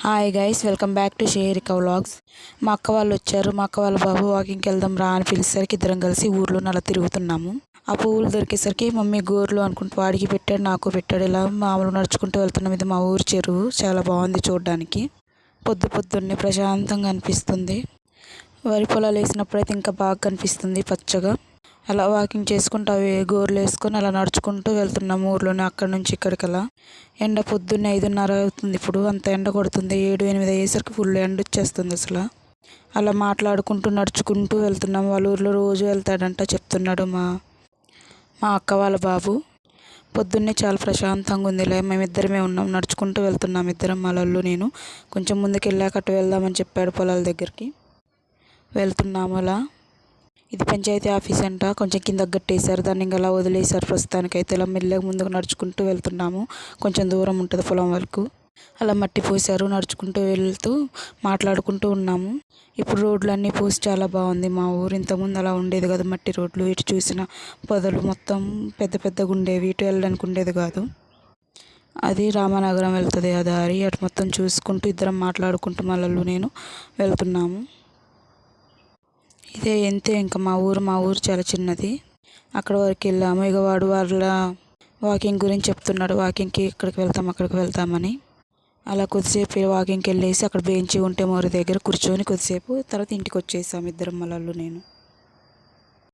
Hi guys, welcome back to Sharika vlogs. మా అక్క వాళ్ళు వచ్చారు. మా అక్క వాళ్ళ బాబు వాకింగ్కి వెళ్దాం రా అని పిలిచేసరికి ఇద్దరం కలిసి ఊర్లో అలా తిరుగుతున్నాము. ఆ పువ్వులు దొరికేసరికి మమ్మీ గోర్లు అనుకుంటూ వాడికి పెట్టాడు, నాకు పెట్టాడు. ఇలా మామూలు నడుచుకుంటూ వెళ్తున్నాం. ఇది మా ఊరు చెరువు, చాలా బాగుంది చూడడానికి. పొద్దున్నే ప్రశాంతంగా అనిపిస్తుంది. వరి పొలాలు వేసినప్పుడైతే ఇంకా బాగా కనిపిస్తుంది పచ్చగా. అలా వాకింగ్ చేసుకుంటూ అవి గోర్లు వేసుకొని అలా నడుచుకుంటూ వెళ్తున్నాము ఊర్లోనే. అక్కడి నుంచి ఇక్కడికి అలా ఎండ పొద్దున్నే 5:30 అవుతుంది. ఇప్పుడు అంత ఎండ కొడుతుంది. 7, 8 అయ్యేసరికి ఫుల్ ఎండ వచ్చేస్తుంది అసలు. అలా మాట్లాడుకుంటూ నడుచుకుంటూ వెళ్తున్నాము. వాళ్ళ ఊర్లో రోజు వెళ్తాడంట చెప్తున్నాడు మా అక్క వాళ్ళ బాబు. పొద్దున్నే చాలా ప్రశాంతంగా ఉంది. ఇలా మేమిద్దరమే ఉన్నాం, నడుచుకుంటూ వెళ్తున్నాం ఇద్దరం, వాళ్ళల్లో నేను. కొంచెం ముందుకు వెళ్ళాక అటు వెళ్దామని చెప్పాడు పొలాల దగ్గరికి. వెళ్తున్నాము అలా. ఇది పంచాయతీ ఆఫీస్ అంట. కొంచెం కిందకు గట్టేశారు, దాన్ని ఇంకా అలా వదిలేశారు ప్రస్తుతానికైతే. ఇలా మెల్లగా ముందుకు నడుచుకుంటూ వెళ్తున్నాము. కొంచెం దూరం ఉంటుంది పొలం వరకు. అలా మట్టి పోసారు, నడుచుకుంటూ వెళ్తూ మాట్లాడుకుంటూ ఉన్నాము. ఇప్పుడు రోడ్లు అన్నీ పోసి చాలా బాగుంది మా ఊరు. ఇంతకుముందు అలా ఉండేది కదా, మట్టి రోడ్లు. ఇటు చూసిన పొదలు మొత్తం పెద్ద పెద్దగా ఉండేవి, ఇటు వెళ్ళడానికి ఉండేది కాదు. అది రామనగరం వెళ్తుంది ఆ దారి. అటు మొత్తం చూసుకుంటూ ఇద్దరం మాట్లాడుకుంటూ మళ్ళీ నేను వెళ్తున్నాము. ఇదే ఎంతే ఇంకా మా ఊరు చాలా చిన్నది. అక్కడ వరకు వెళ్ళాము. ఇక వాడు వాళ్ళ వాకింగ్ గురించి చెప్తున్నాడు. వాకింగ్కి ఇక్కడికి వెళ్తాం అక్కడికి వెళ్తామని. అలా కొద్దిసేపు వాకింగ్కి వెళ్ళేసి అక్కడ బెంచి ఉంటే మోరి దగ్గర కూర్చొని కొద్దిసేపు తర్వాత ఇంటికి వచ్చేసాము ఇద్దరం, మళ్ళీ నేను.